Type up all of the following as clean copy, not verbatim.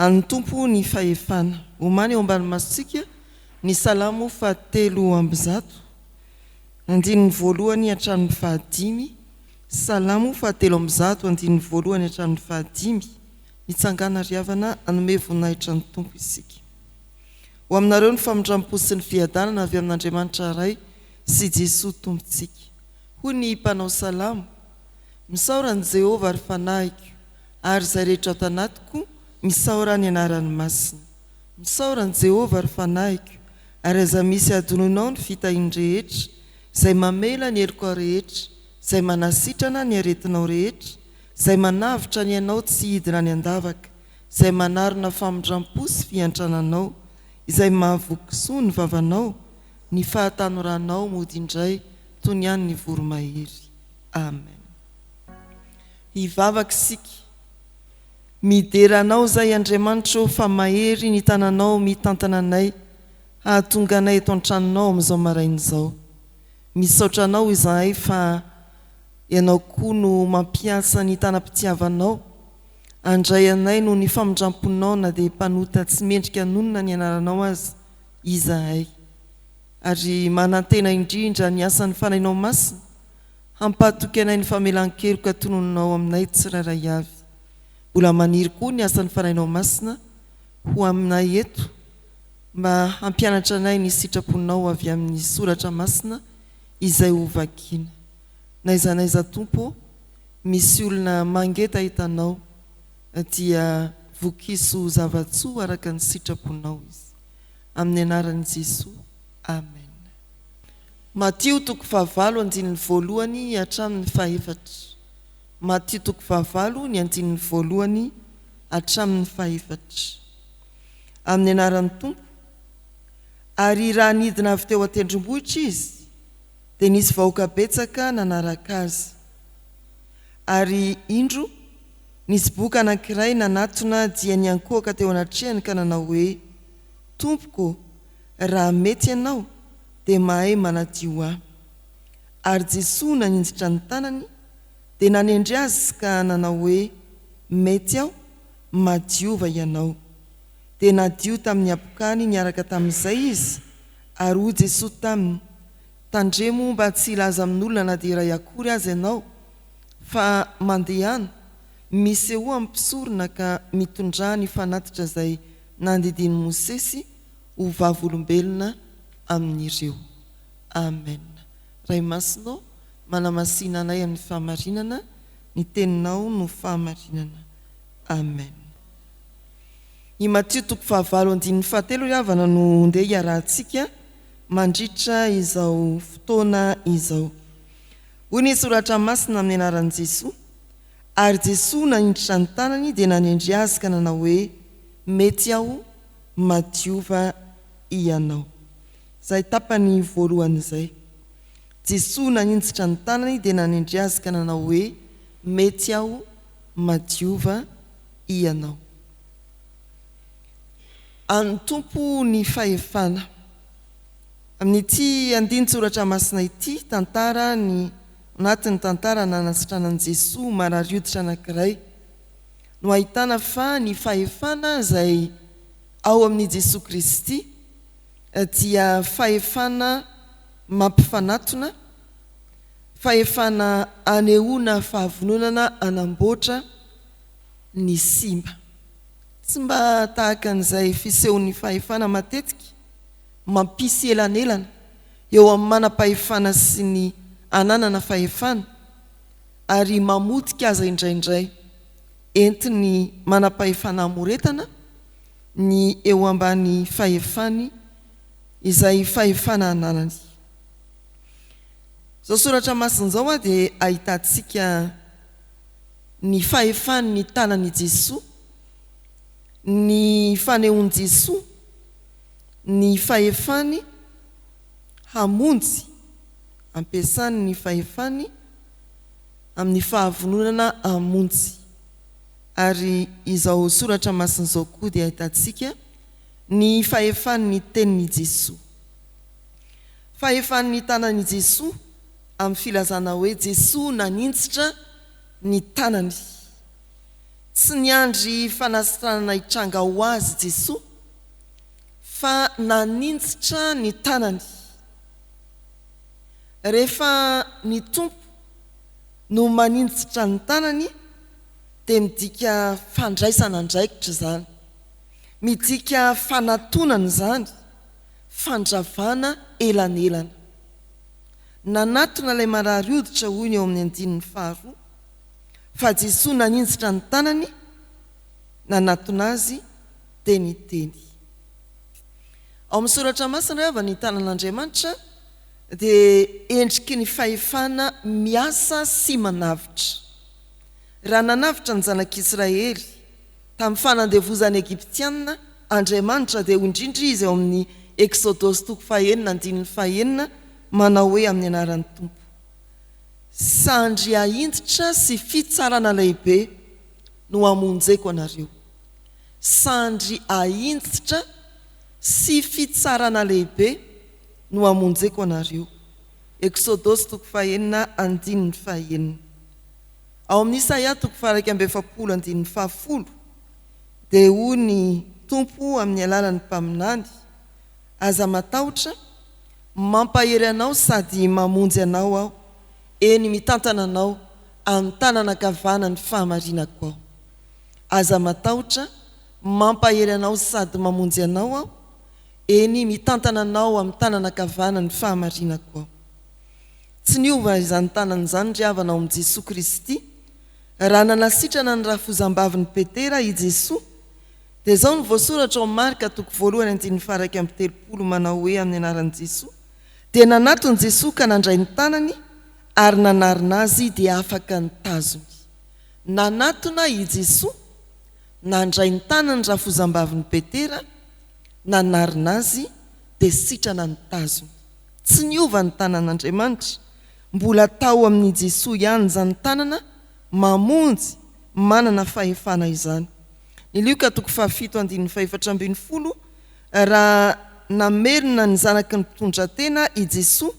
Any tompo ny fahefana. Omany eo ambany masitsika ny salamo fahatelo amby zato. Andininy voalohany hatramin'ny fahadimy. Salamo fahatelo amby zato andininy voalohany hatramin'ny fahadimy. Mitsangana riavana anome voninahitra ny tompo isika. Ho aminareo ny famindrampo sy ny fiadanana avy amin'Andriamanitra iray sy Jesosy tompontsika. Hoy ny mpanao salamo: misaorany Jehovah ary fanahiko, ary izay rehetra ao tanatiko misaora ny anarany masina. Misaorany Jehovah ary fanahiko, ary aza misy adononao ny fitahiny rehetra, izay mamela ny heliko rehetra, izay manasitrana ny aretinao rehetra, izay manavitra ny anao tsy hidina ny andavaka, izay manarona famindrampo sy fiantrananao, izay mahavokisoa ny vavanao, ny fahatanoranao mody indray toy ny any ny voromahery. Amen. Hivavaka sika. Mideranao zay Andriamanitra fa mahery ny tananao mitantana anay, hahatonga anay eto an-tranonao amin'izao maraina izao. Misaotra anao izahay fa ianao koa no mampiasa ny tanam-pitiavanao, andray anay no ny famindramponao na dia mpanota tsy mendrika anonona ny anaranao azy izahay. Ary manantena indrindra ny asan'ny fanainao masina, hampahatoky anay ny famelan-keloka tonononao aminay tsirairay avy. Mbola maniry koa ny asan'ny fanainao masina ho aminay eto, mba hampianatra anay ny sitraponao avy amin'ny soratra masina izay ho vakiana. Naizanaiza tompo, misy olona mangeta hitanao, dia vokiso zavatsoa araka ny sitraponao izy. Amin'ny anaran'i Jesosy. Amen. Matio toko 9 andininy voalohany hatramin'ny fahaefatra. Matio toko 9 ny andininy voalohany hatramin'ny fahaefatra. Amin'ny anaran'ny tompo. Ary raha nidina avy teo an-tendrombohitra izy, dia nisy vahoaka betsaka nanaraka azy. Ary indro nisy boka anankiray nanatona dia niankohaka teo anatrehany ka nanao hoe: Tompoko, raha mety ianao dia mahay manadio ahy. Ary Jesosy naninditra ny tanany dia nanendry azy ka nanao hoe: mety aho, madiova ianao. Dia nadio tamin'ny apokany niaraka tamin'izay izy, ary hoy Jesosy taminy: tandremo mba tsy ilaza amin'olona na dia iray akory azy ianao, fa mandehana, misy eo ampisorona ka mitondra ny fanatitra izay nandidiny Mosesy ho vavolombelona amin'ireo. Amen. Ray masinao, manamasina anay amin'ny fahamarinana, ny teninao no fahamarinana. Amen. I Matio toko 9 andininy fahatelo riavana no ndeha hiarahantsika mandritra izao fotoana izao. Hoy ny soratra masina amin'ny anaran'i Jesosy: ary Jesosy nanindritra ny tanany dia nanendry azy ka nanao hoe: mety aho, madiova ianao. Izay tapany voalohany izay. Jesosy nanindritra ny tanany dia nanendry azy ka nanao hoe: mety aho, madiova ianao. Any tompo ny fahefana. Amin'ity andinin-tsoratra masina ity, tantara ny anatin'ny tantara nanasitranan'i Jesosy marary hoditra anankiray, no ahitana fa ny fahefana izay ao amin'i Jesosy Kristy dia fahefana mampifanatona, fahefana anehoana fahavononana anamboatra ny simba. Tsy mba tahaka an'izay fisehon'ny fahefana matetika mampisy elanelana eo amin'ny manam-pahefana sy ny ananana fahefana, ary mamotika aza indraindray entiny manam-pahefana amoretana ny eo ambany fahefany izay fahefana ananany. Zao soratra masin'izao dia ahitantsika ny fahefany ny tanan'i Jesosy, ny fanehoan'i Jesosy, ny fahefany hamonjy, ampiasany ny fahefany amin'ny fahavononana hamonjy. Ary izao soratra masin'izao koa dia ahitantsika ny fahefany ny tenin'i Jesosy. Fahefany ny tanan'i Jesosy amin'ny filazana hoe Jesosy nanindritra ny tanany. tsy niandry fanasitranana hitranga ho azy Jesosy fa nanintsitra ny tanany. Rehefa ny tompo no manintsitra ny tanany dia midika fandraisana andraikitra zany, midika fanatonana zany, fandravana elanelana. Nanatona ilay marary hoditra hoy ny eo amin'ny 5:2 fa Jesosy nanintsitra ny tanany, nanatona azy dia niteny. Ao amin'ny soratra masina rehefa ny tanan'Andriamanitra dia endriky ny fahefana miasa sy manavitra. Raha nanavitra ny zanak'Israely tamin'ny fanandevozany Egyptiana, Andriamanitra dia indrindra izy eo amin'ny Exodosy 9:9 manao hoe amin'ny anaran'ny Tompo: sandry ahintitra sy fitsarana lehibe no amonjeko anareo. Sandry ahintitra sy fitsarana lehibe no amonjeko anareo. Exodosy 9:1. Ao amin'ny Isaia 1:210 dia hoy ny Tompo amin'ny alalan'ny mpaminany: aza matahotra, mampahery anao sady mamonjy anao aho, eny mitantana anao amin'ny tanana ankavanany fahamarinako aho. Aza matahotra, mampahery anao sady mamonjy anao aho, eny mitantana anao amin'ny tanana ankavanany fahamarinako aho. Tsy niova izany tanana izany ry havana ao amin'i Jesosy Kristy. Raha nanasitrana ny rafozam-bavin'ny Petera i Jesosy, dia izao ny voasoratra ao Marka 2:1-3 manao hoe amin'ny anaran'i Jesosy: dia nanatony Jesosy ka nandray ny tanany ary nanarina azy dia afaka nitazony. Nanatona i Jesosy, nandray ny tanany rafozam-bavin'ny Petera, nanarina azy dia sitrana nitazony. Tsy niova ny tanan'Andriamanitra, mbola tao amin'ny Jesosy ihany izany tanana, mamonjy, manana fahefana izany. Ny Luka 7:4-5 raha namerina ny zanaky ny mpitondra tena i Jesosy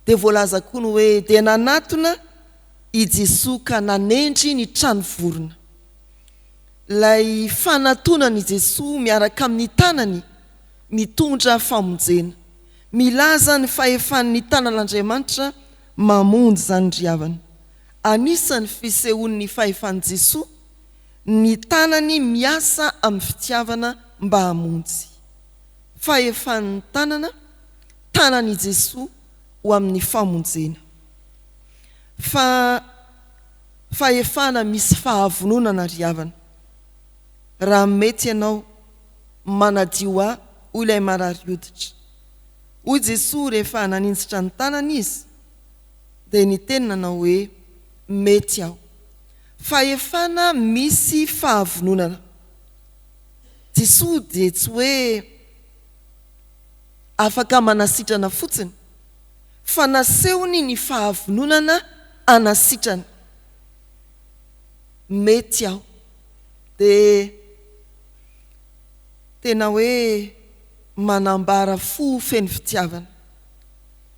dia voalaza koa ny hoe: dia nanatona i Jesosy ka nanendry ny trano vorona. Lay fanatonana i Jesosy miaraka amin'ny tanany mitondra famonjena, milaza ny fahefan'ny tanan'Andriamanitra mamonjy zany ry havana. Anisan'ny fisehoan'ny fahefan'i Jesosy ny tanany miasa amin'ny fitiavana mba hamonjy. Fahefan'ny tanana, tanan'i Jesosy ho amin'ny famonjena. Fa fahefana misy fahavononana ry havana. Raha mety ianao manadio ahy hoy ilay marary hoditra. Hoy Jesosy rehefa nanintsitra ny tanany izy dia niteny nanao hoe: mety aho. Fahefana misy fahavononana. Jesosy dia tsy hoe afaka manasitrana fotsiny, fa nasehony ny fahavononana anasitrana. Mety aho. Dia tena hoe manambara fo feno fitiavana,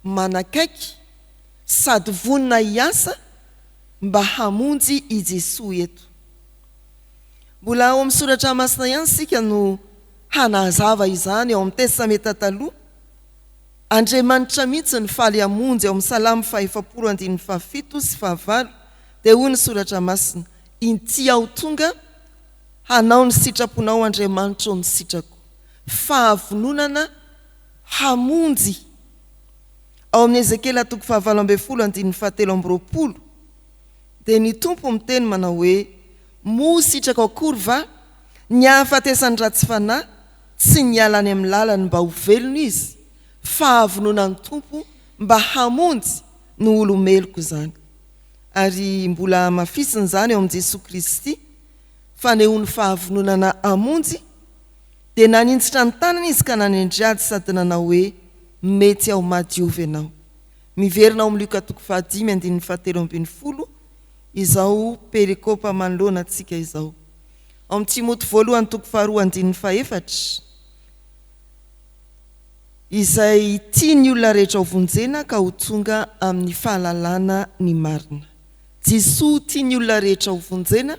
manakaiky sady vonina hiasa mba hamonjy i Jesosy eto. Mbola ao amin'ny soratra masina ihany sika no hanazava izany ao amin'ny Testamenta taloha. Andriamanitra mihitsy ny faly hamonjy ao amin'ny Salamo 5:7-5 dia hoy ny soratra masina: inty aho tonga, hanao ny sitraponao Andriamanitra ao ny sitrako. Fahavononana hamonjy. Ao amin'ny Ezekela 5:7-7 dia ny Tompo miteny manao hoe: mo sitrako akory va, ny hahafatesan'ny ratsy fanahy, tsy nialany amin'ny lalany mba ho velona izy. Fahavononan'ny Tompo mba hamonjy ny olomeloko zany. Ary mbola mafisiny zany ao amin'i Jesosy Kristy, fanehony fahavononana hamonjy, dia nanintsitra ny tanany izy ka nanendry ady sady nanao hoe: mety aho madiovy ianao. Miverina ao amin'ny Luka 5:17 izao perikopa manoloana antsika izao. Ao amin'ny Timoty 2:2-4 izay tia ny olona rehetra ho vonjena ka ho tonga amin'ny fahalalana ny marina. Jesosy tia ny olona rehetra ho vonjena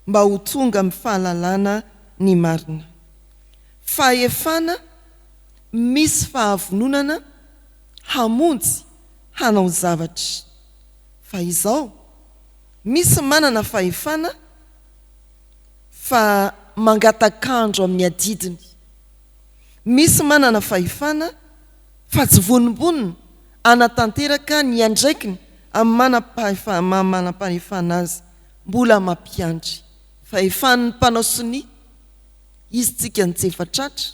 mba ho tonga amin'ny fahalalana ny marina. Fahefana misy fahavononana hamonjy hanao zavatra. Fa izao misy manana fahefana fa mangatakandro amin'ny adidiny. Misy manana fahefana fa tsy vonimbonina anatanteraka ny andraikiny amin'ny manam-pahefana azy mbola mampiandry. Fahefan'ny mpanao sonia izy tsika ny tsefatratra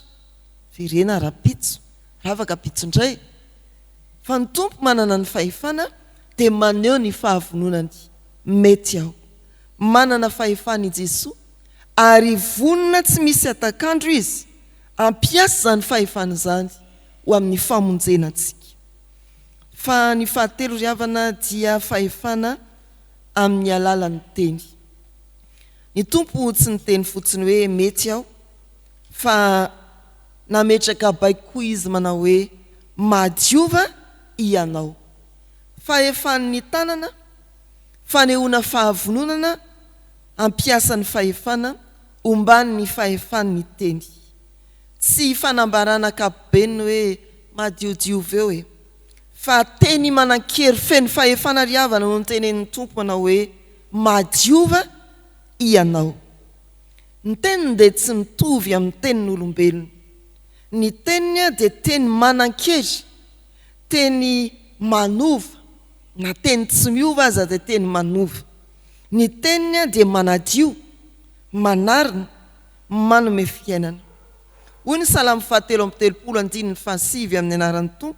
virena rapitso ravaka pitsondray. Fa ny tompo manana ny fahefana dia maneho ny fahavononany mety aho. Manana fahefana i Jesoa ary vonona tsy misy atakandro izy ampiasa zany fahefana zany ho amin'ny famonjena antsika. Fa ny fahatelo ry havana dia fahefana amin'ny alalan'ny teny. Ny tompo tsy niteny fotsiny hoe mety aho, fa nametraka baiko izy manao hoe madiova ianao. Fahefan'ny tanana, fanehoana fahavononana, ampiasa ny fahefana ombany ny fahefan'ny teny. Tsy fanambarana ankapobeny hoe madiodiova eo e, fa teny manan-kery feno fahefana ry havana no nitenen'ny tompo manao hoe madiova ianao. Ny teniny dia tsy mitovy amin'ny tenin'olombelona. Ny teniny dia teny manan-kery, teny manova, na teny tsy miova aza dia teny manova. Ny teniny dia manadio, manarina, manome fiainana. Hoy ny Salamo 7:7 amin'ny anaran'ny tompo,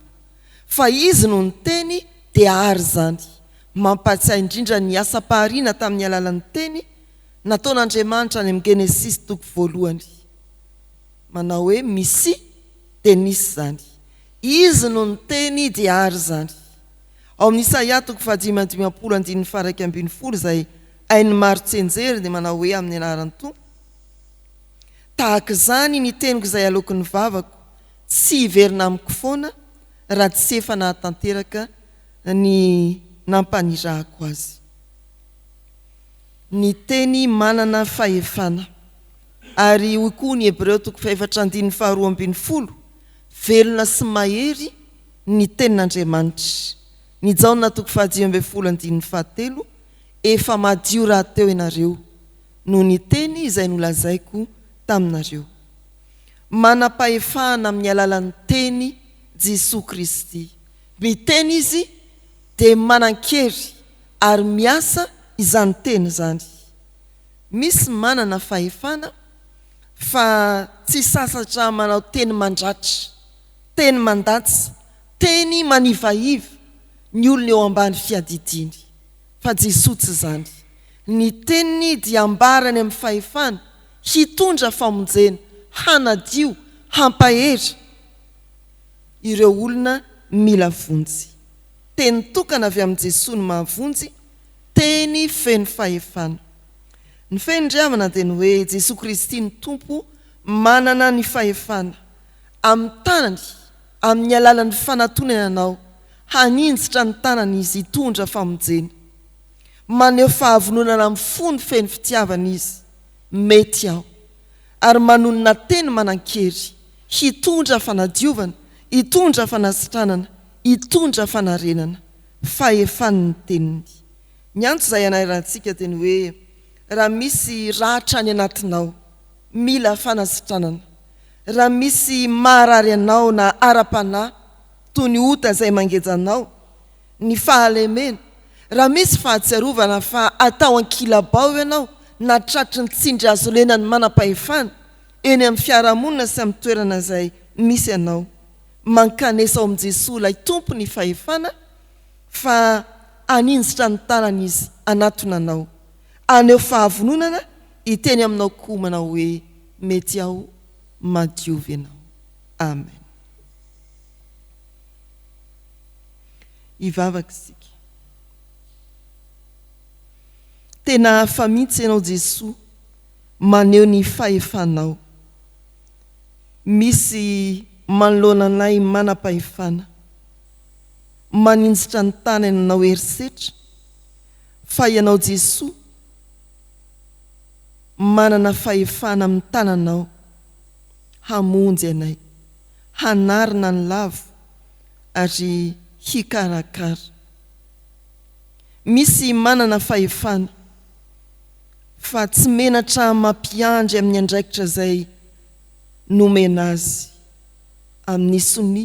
fa izy no ny teny dia ary zany, mampatsiahy indrindra ny asa-pahariana tamin'ny alalan'ny teny nataon'Andriamanitra any amin'ny Genesis 1. Manao hoe misy dia nisy zany. Izy no ny teny dia ary zany. Ao amin'ny Isaia 5:12 izay hainy maro tsenjery dia manao hoe amin'ny anaran'ny tompo, tahaka izany ny teniko izay aloky ny vavako, tsy hiverina amiko foana raha tsy efa nahatanteraka ny nampanirahako azy. Ny teny manana fahefana. Ary hoy koa ny Hebreo 4:2, velona sy mahery ny tenin'Andriamanitra. Ny Jaona 5:7, efa madio raha teo ianareo no ny teny izay nolazaiko taminareo. Manam-pahefana amin'ny alalan'ny teny Jesosy Kristy. Miteny izy dia manan-kery ary miasa izany teny zany. Misy manana fahefana fa tsy sasatra manao teny mandratra, teny mandatsy, teny manivaiva ny olona eo ambany fiadidiny. Fa Jesosy tsy zany. Ny teniny dia ambarany amin'ny fahefana, hitondra famonjena, hanadio, hampahery ireo olona mila vonjy. Teny tokana avy amin'ny Jesosy no mahavonjy, teny feno fahefana. Ny fendriavana dia ny hoe Jesosy Kristy ny tompo manana ny fahefana amin'ny tanany, amin'ny alalan'ny fanatonana anao, haninjitra ny tanany izy hitondra famonjena. Maneho fahavononana amin'ny fony feno fitiavana izy, mety aho, ary manonona teny manan-kery, hitondra fanadiovana, hitondra fanasitranana, hitondra fanarenana, fahefan'ny teniny. Ny antso izay anarantsika dia ny hoe raha misy ratra any anatinao, mila fanasitranana. Raha misy maharary anao na ara-panahy toy ny ota izay mangejanao, ny fahalemena, raha misy fahatsiarovana fa atao ankilabao ianao na tratry ny tsindry azo lenany manam-pahefana eny amin'ny fiarahamonina sy amin'ny toerana izay misy ianao, mankanesa ao amin'i Jesosy ilay tompo ny fahefana fa aninjitra ny tanany izy anatona anao, aneho fahavononana, hiteny aminao koa manao hoe mety aho, madiovy ianao. Amen. Ivavaka isika. Tena hafa mihitsy ianao Jesosy maneho ny fahefanao. Misy manoloana anay manam-pahefana, maninjitra ny tanany anao herisetra, fa ianao Jesosy manana fahefana amin'ny tananao hamonjy anay, hanarina ny lavo ary hikarakara. Misy manana fahefana fa tsy menatra mampiandry amin'ny andraikitra izay nomena azy, amin'ny soni,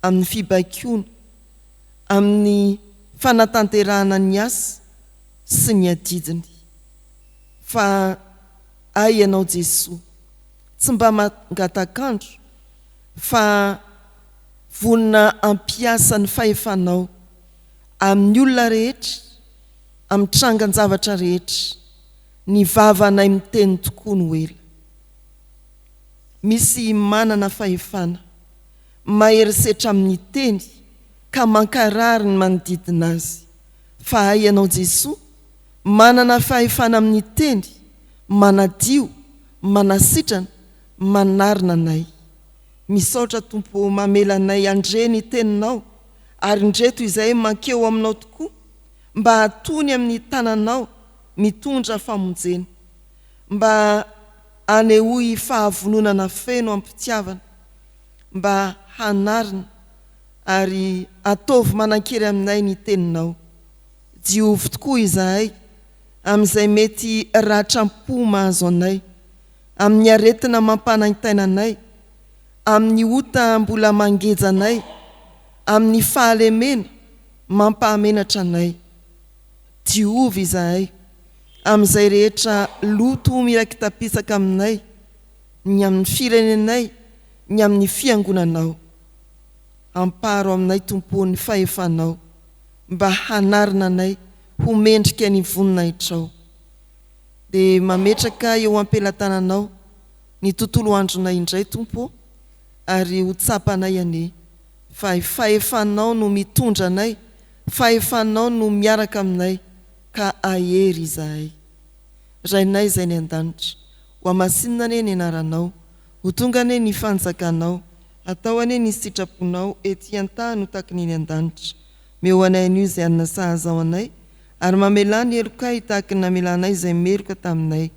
amin'ny fibaikoana, amin'ny fanatanterahana ny asa sy ny adidiny. Fa ay ianao Jesosy, tsy mba mangatakandro fa vonina ampiasa ny fahefanao amin'ny olona rehetra, amin'ny trangan-javatra rehetra, ny vavanay miteny tokoa no ela. Misy manana fahefana maherisetra amin'ny teny ka mankarary ny manodidina azy. Fa ay ianao Jesosy, manana fahefana amin'ny teny, manadio, manasitrana, manarina anay. Misaotra Tompo mamela anay andre ny teninao, ary ndreto izay mankeo aminao tokoa, mba hatony amin'ny tananao mitondra famonjena, mba anehoy fahavononana feno ampitiavana, mba hanarina ary ataovy manan-kery aminay ny teninao. Diovy tokoa izahay amin'izay mety ratram-po mahazo anay, amin'ny aretina mampanaintaina anay, amin'ny ota mbola mangeja anay, amin'ny fahalemena mampahamenatra anay. Diovy izahay amin'izay rehetra loto mirakitapisaka aminay, ny amin'ny firenenay, ny amin'ny fiangonanao. Amparo aminay Tompo ny fahefanao, mba hanarina anay ho mendrika ny voninahitrao. Dia mametraka eo ampelatananao ny tontolo andronay indray Tompo, ary ho tsapanay ane, fa fahefanao no mitondra anay, fahefanao no miaraka aminay, ka ahery izahay. Rainay izay ny an-danitra, ho amasinina ane ny anaranao, ho tonga ane ny fanjakanao, atao ane ny sitraponao, ety an-tany ho taky ny an-danitra. Meo anay an'io izay anona sahazao anay, ary mamela ny elokay taky namelanay izay meloka taminay.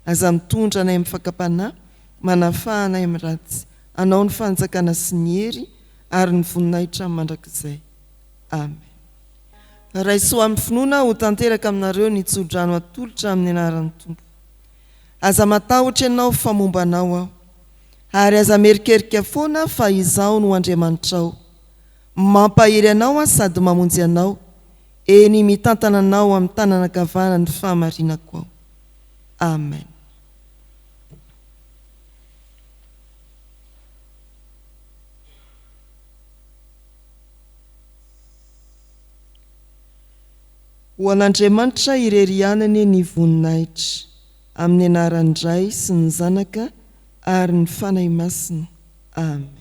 Aza mitondra anay amin'ny fakapanahy, manafahanay amin'ny ratsy, anao ny fanjakana sy ny hery ary ny voninahitra mandrakizay. Amen. Raisoa amin'ny finoana ho tanteraka aminareo ny tsodrano atolotra amin'ny anaran'ny Tompo. Aza matahotra ianao fa momba anao aho, ary aza merikerika foana fa izao no Andriamanitrao. Mampahery anao sady mamonjy anao, eny mitantana anao amin'ny tanana kavana ny fahamarinako ao. Amen. Ho an'Andriamanitra irerianany ny voninahitra, amin'ny anaran'ny Ray sy ny Zanaka ary ny fanahy masina. Amen.